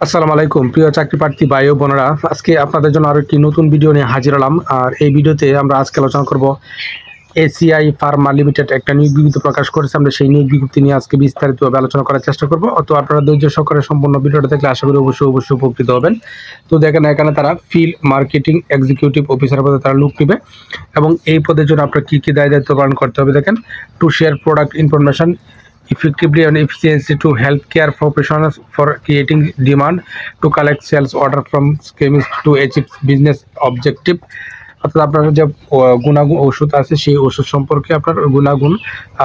আসসালামু আলাইকুম প্রিয় চাকরি প্রার্থী ভাই ও বোনেরা, আজকে আপনাদের জন্য আরো একটি নতুন ভিডিও নিয়ে হাজির হলাম। আর এই ভিডিওতে আমরা আজকে আলোচনা করব এসিআই ফার্মা লিমিটেড একটা নিয়োগ বিজ্ঞপ্তি প্রকাশ করেছে। আমরা সেই নিয়োগ বিজ্ঞপ্তি নিয়ে আজকে বিস্তারিতভাবে আলোচনা করার চেষ্টা করব। তো আপনারা ধৈর্য সহকারে সম্পূর্ণ ভিডিওটা দেখলে আশা করি অবশ্যই উপকৃত হবেন। তো দেখেন, এখানে তারা ফিল্ড মার্কেটিং এক্সিকিউটিভ অফিসার পদে তারা লোক নেবে এবং এই পদের জন্য আপনার কী কী দায়িত্ব পালন করতে হবে দেখেন। To share product information effectively and efficiency to healthcare professionals for creating demand, to collect sales order from chemists to achieve business objective। অর্থাৎ আপনার যে গুণাগুণ ওষুধ আছে সেই ওষুধ সম্পর্কে আপনার গুণাগুণ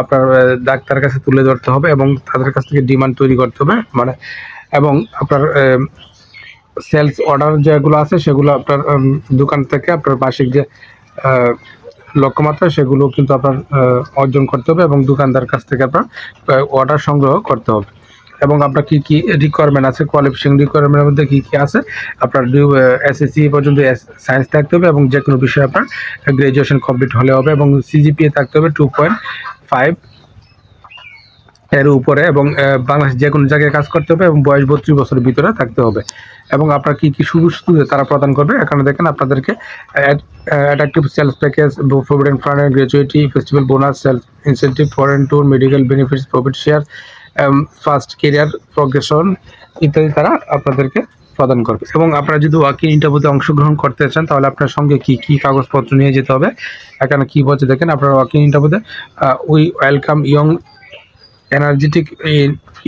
আপনার ডাক্তারের কাছে তুলে ধরতে হবে এবং তাদের কাছ থেকে ডিমান্ড তৈরি করতে হবে, মানে এবং আপনার সেলস অর্ডার যেগুলো আছে সেগুলো আপনার দোকান থেকে আপনার বার্ষিক যে লক্ষ্যমাত্রা সেগুলো কিন্তু আপনার অর্জন করতে হবে এবং দোকানদার কাছ থেকে আপনার অর্ডার সংগ্রহ করতে হবে। এবং আপনার কী কী রিকোয়ারমেন্ট আছে, কোয়ালিফিকেশন রিকোয়ারমেন্টের মধ্যে কী কী আছে, আপনার এসএসসি পর্যন্ত সায়েন্স থাকতে হবে এবং যে কোনো বিষয়ে আপনার গ্র্যাজুয়েশন কমপ্লিট হলে হবে এবং সিজিপিএ থাকতে হবে 2.5 এর উপরে এবং বাংলাদেশ যে কোনো জায়গায় কাজ করতে হবে এবং বয়স 32 বছরের ভিতরে থাকতে হবে। এবং আপনার কী কী সুযোগ সুবিধা তারা প্রদান করবে এখানে দেখেন। আপনাদেরকে attractive sales package, provident fund, gratuity, festival bonus, sales incentive, foreign tour, medical benefits, profit share, first career progression ইত্যাদি তারা আপনাদেরকে প্রদান করবে। এবং আপনারা যদি ওয়াকিং ইন্টারভিউতে অংশগ্রহণ করতে চান তাহলে আপনার সঙ্গে কী কী কাগজপত্র নিয়ে যেতে হবে এখানে কী বলছে দেখেন। আপনার ওয়াকিং ইন্টারভিউতে we welcome young energetic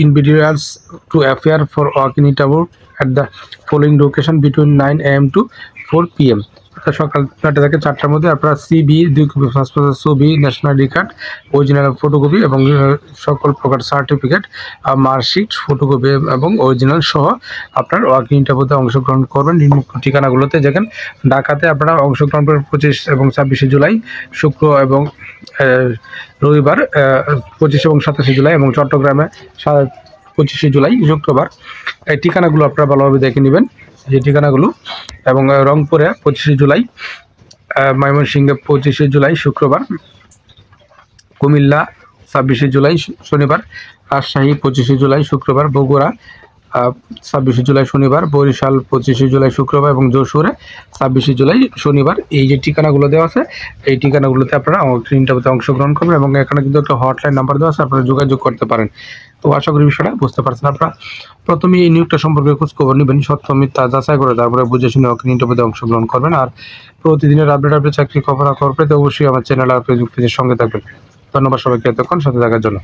individuals to appear for walk-in interview at the following location between 9 AM to 4 PM। সকাল 9টা থেকে 4টার মধ্যে আপনারা সিবি 2 কপি, পাসপোর্ট ছবি, national ID card, original photocopy এবং সকল প্রকার সার্টিফিকেট, মার্কশিট, ফটোকপি এবং অরিজিনাল সহ আপনার ওয়াকিং ইন্টারভিউতে অংশগ্রহণ করবেন। নিম্নোক্ত ঠিকানাগুলোতে দেখেন। ঢাকাতে আপনারা অংশগ্রহণ করবেন 25 এবং 26 জুলাই শুক্র এবং রবিবার 25 এবং 27 জুলাই এবং চট্টগ্রামে 25 জুলাই শুক্রবার। এই ঠিকানাগুলো আপনারা ভালোভাবে দেখে নেবেন যে ঠিকানাগুলো। এবং রংপুরে 25 জুলাই, ময়মনসিংহে 25 জুলাই শুক্রবার, কুমিল্লা 26 জুলাই শনিবার, রাজশাহী 25 জুলাই শুক্রবার, বগুড়া 26 জুলাই শনিবার, বরিশাল 25 জুলাই শুক্রবার এবং যশোরে 26 জুলাই শনিবার। এই যে ঠিকানাগুলো দেওয়া আছে এই ঠিকানাগুলোতে আপনারা ইন্টারভিউতে অংশগ্রহণ করবেন এবং এখানে কিন্তু একটা হটলাইন নাম্বার দেওয়া আছে, আপনারা যোগাযোগ করতে পারেন। তো আশা করি বিষয়টা বুঝতে পারছেন। আপনারা প্রথমে এই নিয়োগটা সম্পর্কে খোঁজখবর নেবেন, সত্য মিথ্যা যাচাই করে তারপরে বুঝে শুনে ইন্টারভিউতে অংশগ্রহণ করবেন। আর প্রতিদিনের আপডেট চাকরি খবর পেতে অবশ্যই আমার চ্যানেল আর ফেসবুক পেজের সঙ্গে থাকবেন। ধন্যবাদ সবাইকে এতক্ষণ সাথে থাকার জন্য।